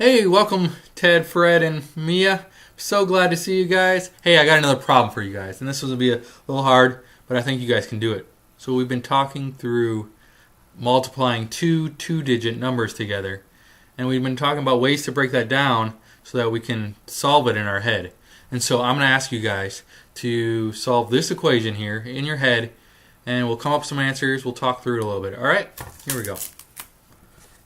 Hey, welcome Ted, Fred, and Mia. So glad to see you guys. Hey, I got another problem for you guys, and this will be a little hard, but I think you guys can do it. So we've been talking through multiplying two-digit numbers together, and we've been talking about ways to break that down so that we can solve it in our head. And so I'm going to ask you guys to solve this equation here in your head, and we'll come up with some answers. We'll talk through it a little bit. All right? Here we go.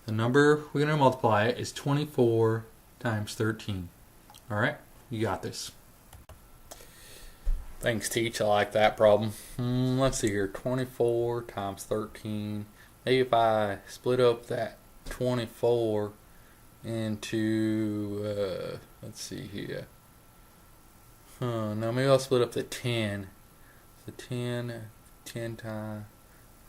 The number we're going to multiply is 24 times 13. All right? You got this. Thanks, Teach. I like that problem. Let's see here. 24 times 13. Maybe if I split up that 24 into, let's see here. No, maybe I'll split up the 10. The 10 times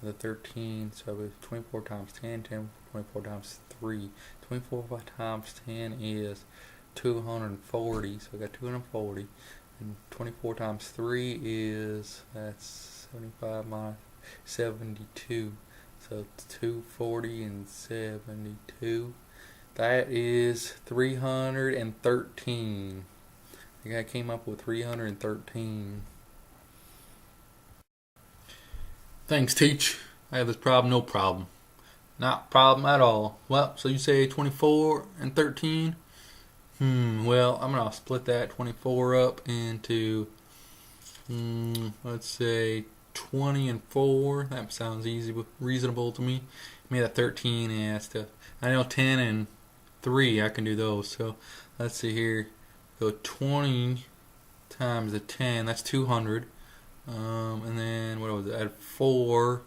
the 13. So it's 24 times 10, 24 times 3. 24 times 10 is 240. So I got 240. And 24 times 3 is, that's 75 minus 72. So 240 and 72. That is 313. I think I came up with 313. Thanks, Teach. I have this problem, no problem. Not problem at all. Well, so you say 24 and 13? Well, I'm going to split that 24 up into, let's say 20 and 4. That sounds easy, but reasonable to me. Maybe that 13, yeah, still. I know 10 and 3, I can do those. So let's see here. Go 20 times the 10, that's 200. And then, what was it? Add 4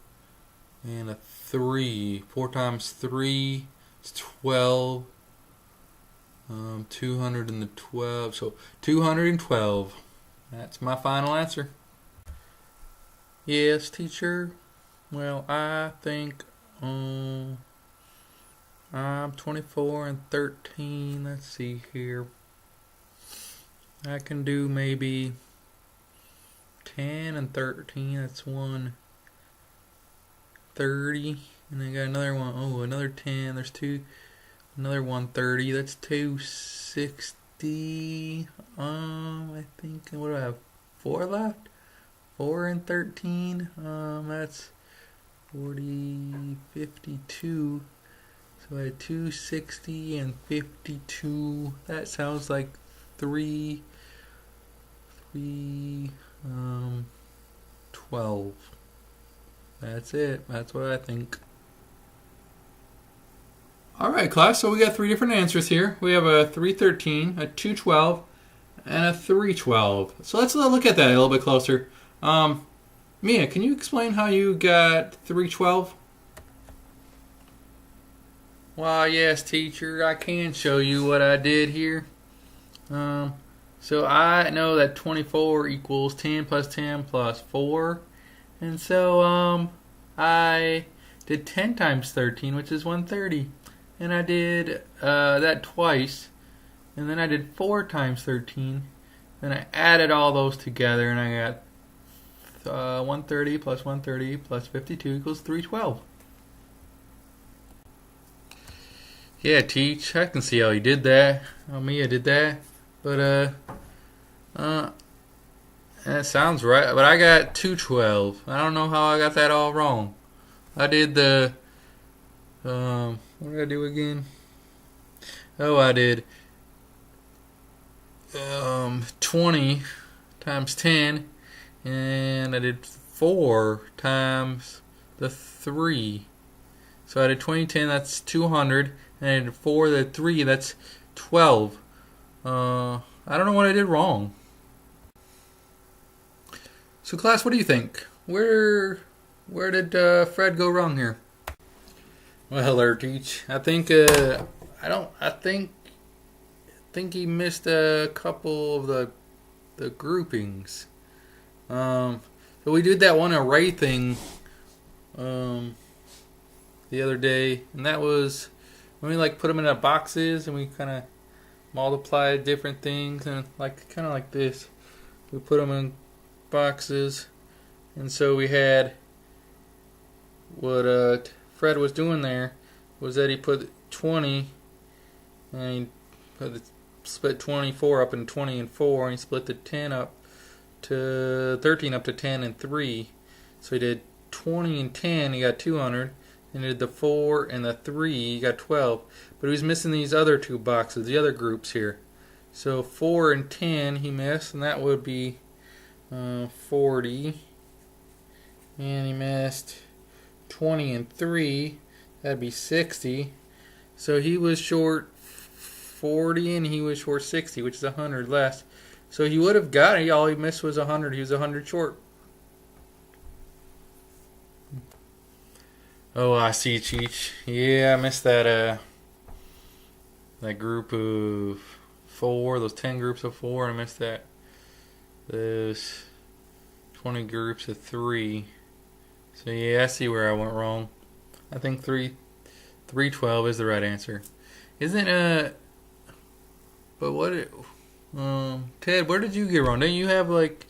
and a 3. 4 times 3 is 12. 212. So 212. That's my final answer. Yes, teacher. Well, I think I'm 24 and 13. Let's see here. I can do maybe 10 and 13. That's 130. And I got another one. Oh, another 10. There's two. Another 130. That's 260. I think. What do I have? 4 left? 4 and 13. That's 40, 52. So I had 260 and 52. That sounds like 12. That's it. That's what I think. All right, class. So we got 3 different answers here. We have a 313, a 212, and a 312. So let's look at that a little bit closer. Mia, can you explain how you got 312? Well, yes, teacher. I can show you what I did here. So I know that 24 equals 10 plus 10 plus 4. And so I did 10 times 13, which is 130. And I did that twice. And then I did 4 times 13. Then I added all those together, and I got 130 plus 130 plus 52 equals 312. Yeah, Teach, I can see how you did that. How Mia did that. But that sounds right. But I got 212. I don't know how I got that all wrong. I did the what did I do again? Oh, I did 20 times 10, and I did 4 times the 3. So I did 20, 10, that's 200, and I did 4, the 3, that's 12. I don't know what I did wrong. So class, what do you think? Where did Fred go wrong here? Well, there, Teach. I think he missed a couple of the groupings. So we did that one array thing the other day, and that was when we put them in boxes and we kind of multiplied different things, and kind of like this. We put them in boxes, and so we had what Fred was doing there was that he put 20 And he split 24 up into 20 and 4, and he split the 10 up to 13 up to 10 and 3. So he did 20 and 10, he got 200. And he did the 4 and the 3, he got 12. But he was missing these other two boxes, the other groups here. So 4 and 10 he missed, and that would be 40. And he missed 20 and 3, that'd be 60. So he was short 40 and he was short 60, which is 100 less. So he would have got it, all he missed was 100. He was 100 short. Oh, I see, Cheech. Yeah, I missed that group of 4, those 10 groups of 4. I missed that. Those 20 groups of 3. So yeah, I see where I went wrong. I think 312 is the right answer. Isn't but what Ted, where did you get wrong? Didn't you have like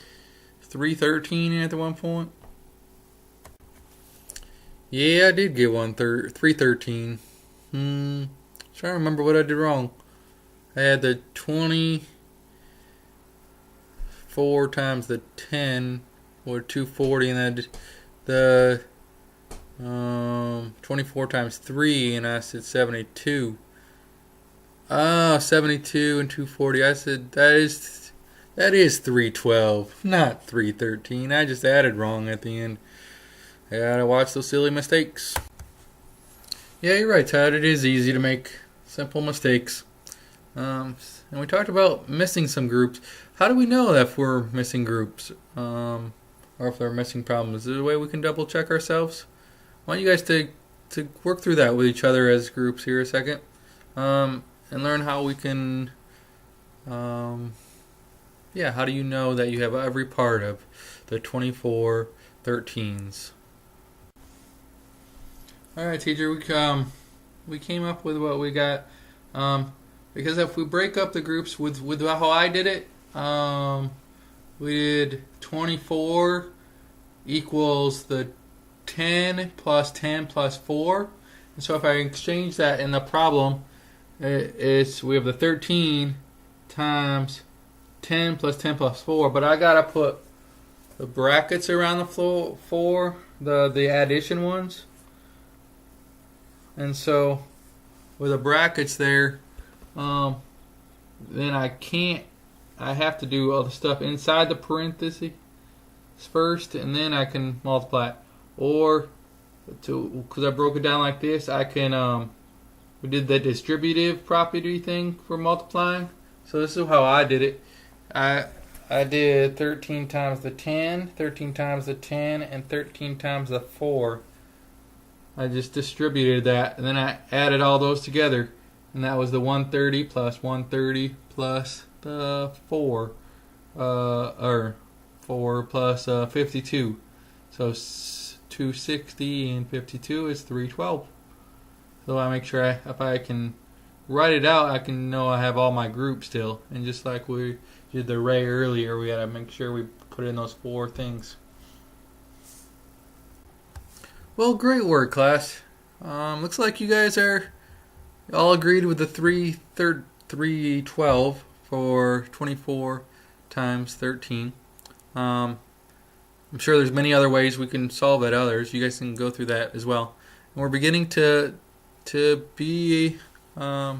313 at the one point? Yeah, I did get 313. Trying to remember what I did wrong. I had the 24 times the 10 or 240, and then the 24 times 3, and I said 72. 72 and 240. I said that is 312, not 313. I just added wrong at the end. I gotta watch those silly mistakes. Yeah, you're right, Todd. It is easy to make simple mistakes. And we talked about missing some groups. How do we know if we're missing groups? Or if they're missing problems? Is there a way we can double check ourselves? I want you guys to work through that with each other as groups here a second. And learn how we can, how do you know that you have every part of the 24 13s? Alright, teacher, we came up with what we got. Because if we break up the groups with how I did it, we did 24 equals the 10 plus 10 plus 4. And so if I exchange that in the problem, we have the 13 times 10 plus 10 plus 4, but I gotta put the brackets around the floor for the addition ones. And so with the brackets there, then I have to do all the stuff inside the parentheses first, and then I can multiply it. Or because I broke it down like this, I can we did the distributive property thing for multiplying. So this is how I did it. I did 13 times the 10, 13 times the 10, and 13 times the 4. I just distributed that, and then I added all those together, and that was the 130 plus 130 plus the 4, or 4 plus 52. So 260 and 52 is 312. So I make sure if I can write it out, I can know I have all my groups still. And just like we did the array earlier, we gotta make sure we put in those 4 things. Well, great work, class. Looks like you guys are all agreed with the 312 for 24 times 13. I'm sure there's many other ways we can solve it. Others, you guys can go through that as well. And we're beginning to be work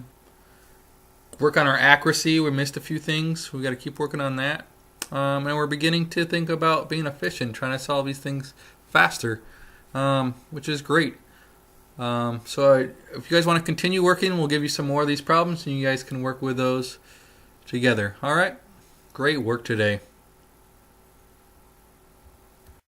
on our accuracy. We missed a few things. We got to keep working on that. And we're beginning to think about being efficient, trying to solve these things faster, which is great. So if you guys want to continue working, we'll give you some more of these problems, and you guys can work with those together. All right? Great work today.